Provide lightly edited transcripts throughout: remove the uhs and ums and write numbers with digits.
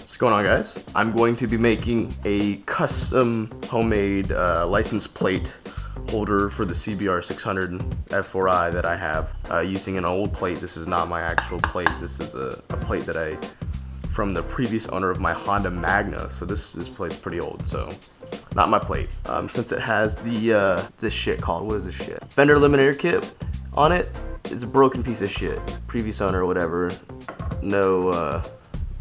What's going on, guys? I'm going to be making a custom homemade license plate holder for the CBR 600 F4i that I have using an old plate. This is not my actual plate. This is a plate that from the previous owner of my Honda Magna. So this plate's pretty old, so not my plate. Since it has the this shit called, what is this shit? Fender eliminator kit on it. It's a broken piece of shit. Previous owner or whatever.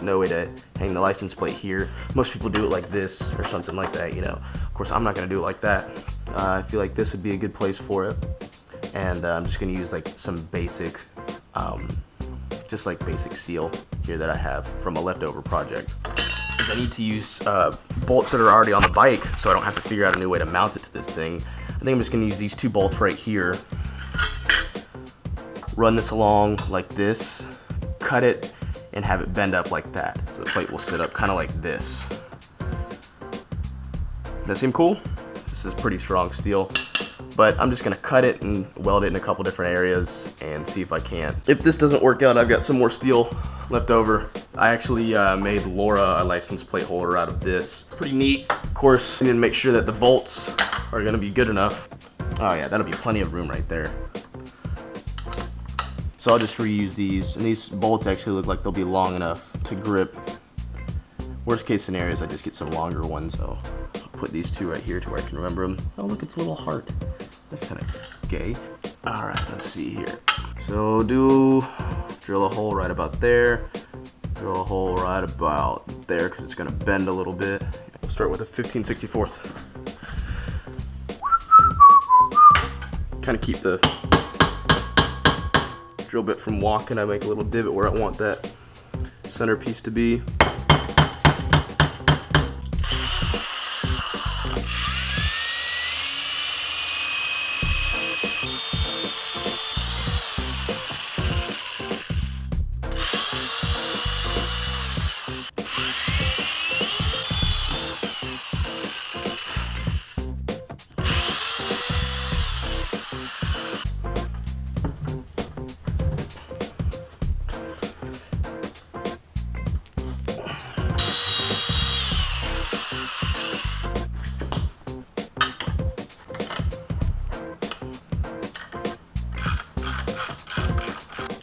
No way to hang the license plate here. Most people do it like this or something like that, you know. Of course, I'm not gonna do it like that. I feel like this would be a good place for it. And I'm just gonna use like some basic, just like basic steel here that I have from a leftover project. I need to use bolts that are already on the bike, so I don't have to figure out a new way to mount it to this thing. I think I'm just gonna use these two bolts right here. Run this along like this, cut it, and have it bend up like that. So the plate will sit up kind of like this. That seem cool? This is pretty strong steel, but I'm just gonna cut it and weld it in a couple different areas and see if I can. If this doesn't work out, I've got some more steel left over. I actually made Laura a license plate holder out of this. Pretty neat. Of course, I need to make sure that the bolts are gonna be good enough. Oh yeah, that'll be plenty of room right there. So I'll just reuse these, and these bolts actually look like they'll be long enough to grip. Worst case scenario is I just get some longer ones, so I'll put these two right here to where I can remember them. Oh look, it's a little heart. That's kind of gay. All right, let's see here. So drill a hole right about there. Drill a hole right about there because it's gonna bend a little bit. We'll start with a 15/64. Kind of keep the drill bit from walking. I make a little divot where I want that centerpiece to be.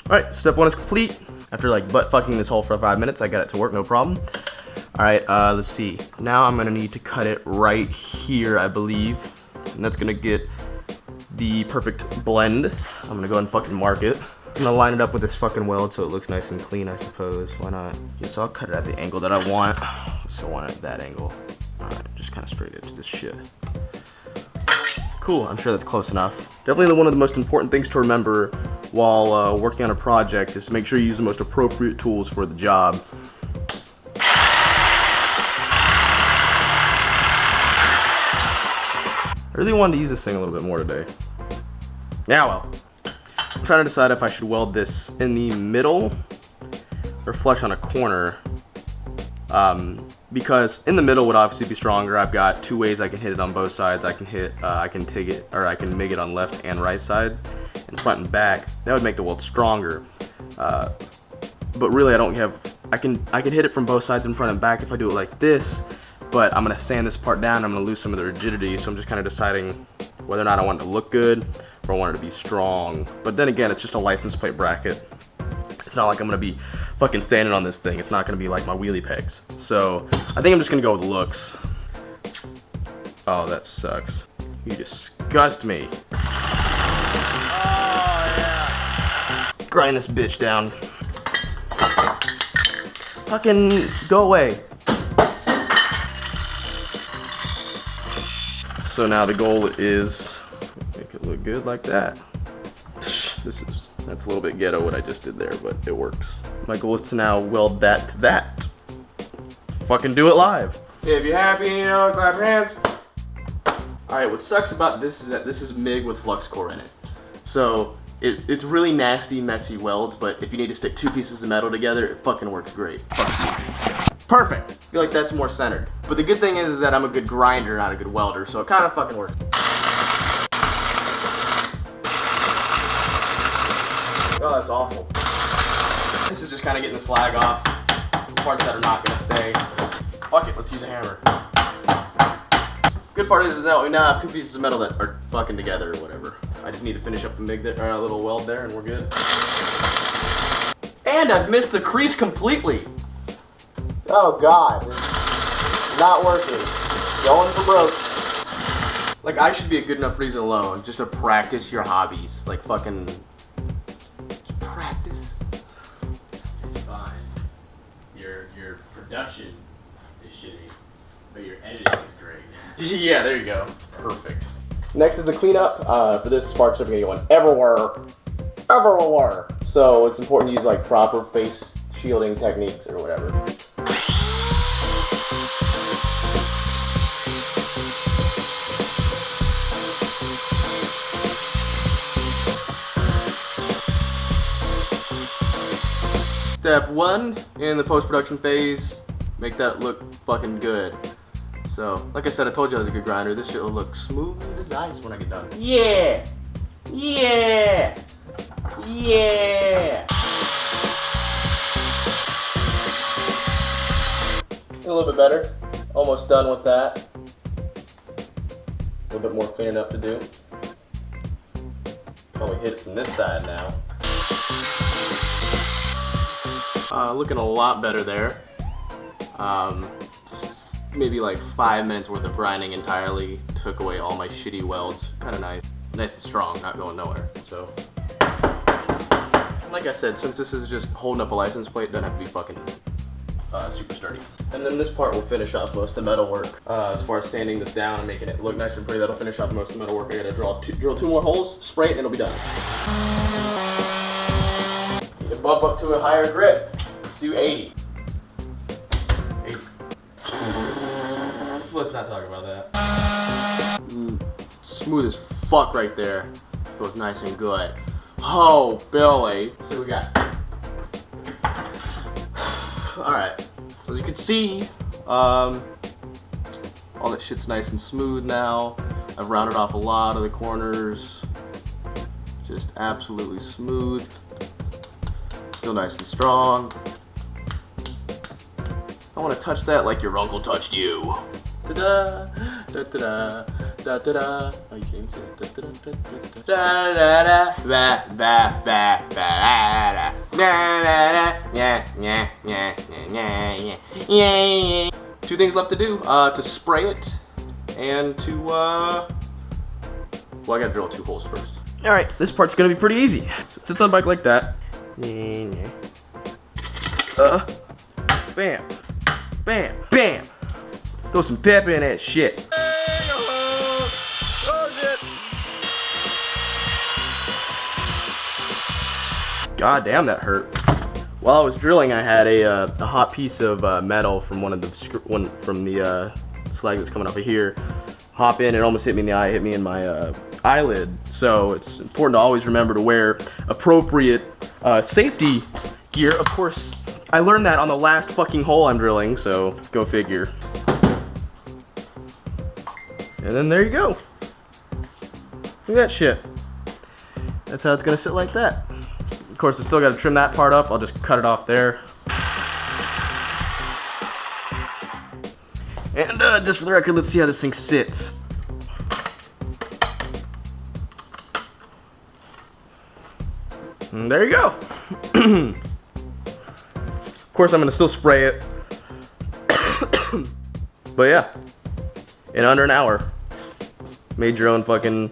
Alright, step one is complete. After like butt fucking this hole for 5 minutes, I got it to work, no problem. Alright, let's see. Now I'm gonna need to cut it right here, I believe. And that's gonna get the perfect blend. I'm gonna go ahead and fucking mark it. I'm gonna line it up with this fucking weld so it looks nice and clean, I suppose. Why not? Yeah, so I'll cut it at the angle that I want. So I want it at that angle. Alright, just kind of straight into this shit. Cool, I'm sure that's close enough. Definitely one of the most important things to remember while working on a project is to make sure you use the most appropriate tools for the job. I really wanted to use this thing a little bit more today. Yeah, well, I'm trying to decide if I should weld this in the middle or flush on a corner. Because in the middle would obviously be stronger. I've got two ways I can hit it on both sides. I can TIG it, or I can MIG it on left and right side, and front and back. That would make the weld stronger. But really, I can hit it from both sides, in front and back, if I do it like this. But I'm gonna sand this part down. I'm gonna lose some of the rigidity. So I'm just kind of deciding whether or not I want it to look good or I want it to be strong. But then again, it's just a license plate bracket. It's not like I'm gonna be fucking standing on this thing. It's not gonna be like my wheelie pegs. So I think I'm just gonna go with looks. Oh, that sucks. You disgust me. Oh, yeah. Grind this bitch down. Fucking go away. So now the goal is make it look good like that. That's a little bit ghetto what I just did there, but it works. My goal is to now weld that to that. Fucking do it live. Yeah, if you're happy, you know, clap your hands. Alright, what sucks about this is that this is MIG with flux core in it. So it's really nasty, messy welds, but if you need to stick two pieces of metal together, it fucking works great. Perfect. I feel like that's more centered. But the good thing is that I'm a good grinder, not a good welder, so it kind of fucking works. Oh, that's awful. This is just kind of getting the slag off. parts that are not gonna stay. Fuck it, let's use a hammer. Good part is that we now have two pieces of metal that are fucking together or whatever. I just need to finish up the MIG there, a little weld there, and we're good. And I've missed the crease completely. Oh God, it's not working. Going for broke. Like, I should be a good enough reason alone just to practice your hobbies. Like, fucking just practice. It's fine. Your production is shitty, but your editing is great. Yeah, there you go. Perfect. Next is the cleanup. For this, sparks are gonna go on everywhere. So it's important to use like proper face shielding techniques or whatever. Step one in the post-production phase, make that look fucking good. So, like I said, I told you I was a good grinder. This shit will look smooth as ice when I get done. Yeah! Yeah! Yeah! A little bit better. Almost done with that. A little bit more cleaning up to do. Probably hit it from this side now. Looking a lot better there. Maybe like 5 minutes worth of grinding entirely took away all my shitty welds. Kind of nice and strong, not going nowhere. So, like I said, since this is just holding up a license plate, it doesn't have to be fucking super sturdy. And then this part will finish off most of the metal work. As far as sanding this down and making it look nice and pretty, that'll finish off most of the metal work. I gotta drill two more holes, spray it, and it'll be done. Need to bump up to a higher grip. Let's do 80. 80. Let's not talk about that. Smooth as fuck right there. Feels nice and good. Oh, Billy. So we got. Alright. As you can see, all that shit's nice and smooth now. I've rounded off a lot of the corners. Just absolutely smooth. Still nice and strong. I want to touch that like your uncle touched you. Da-da, da-da-da, da-da-da. Oh, you can't see it. Da-da-da, da-da-da, ba-ba-ba-ba-da. Da-da-da, yeah, yeah, yeah, yeah, yeah. Two things left to do, to spray it and to, well, I gotta drill 2 holes first. Alright, this part's gonna be pretty easy. So it sits on the bike like that. Bam. Bam, bam. Throw some pepper in that shit. Oh, shit. God damn, that hurt. While I was drilling, I had a hot piece of metal from from the slag that's coming off of here. Hop in, it almost hit me in the eye, hit me in my eyelid. So it's important to always remember to wear appropriate safety gear. Of course, I learned that on the last fucking hole I'm drilling, so go figure. And then there you go. Look at that shit. That's how it's gonna sit like that. Of course, I still gotta trim that part up. I'll just cut it off there. And just for the record, let's see how this thing sits. And there you go. Of course, I'm gonna still spray it. But yeah, in under an hour, made your own fucking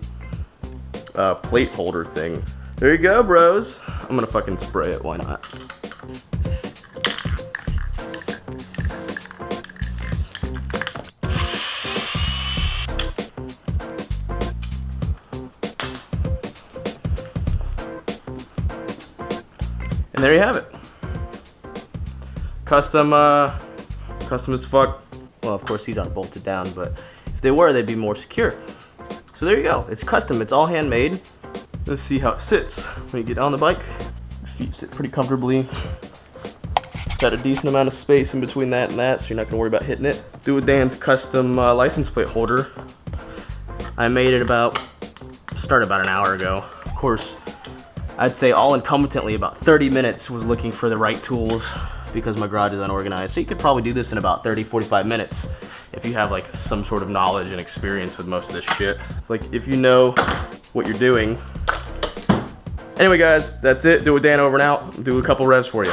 plate holder thing. There you go, bros. I'm gonna fucking spray it, why not? And there you have it. Custom as fuck. Well, of course these aren't bolted down, but if they were, they'd be more secure. So there you go. It's custom. It's all handmade. Let's see how it sits when you get on the bike. Your feet sit pretty comfortably. Got a decent amount of space in between that and that, so you're not gonna worry about hitting it. Do a Dan's custom license plate holder. I made it started about an hour ago. Of course, I'd say all incompetently about 30 minutes was looking for the right tools because my garage is unorganized. So you could probably do this in about 30-45 minutes if you have like some sort of knowledge and experience with most of this shit. Like if you know what you're doing. Anyway guys, that's it. Do a Dan over and out. Do a couple revs for you.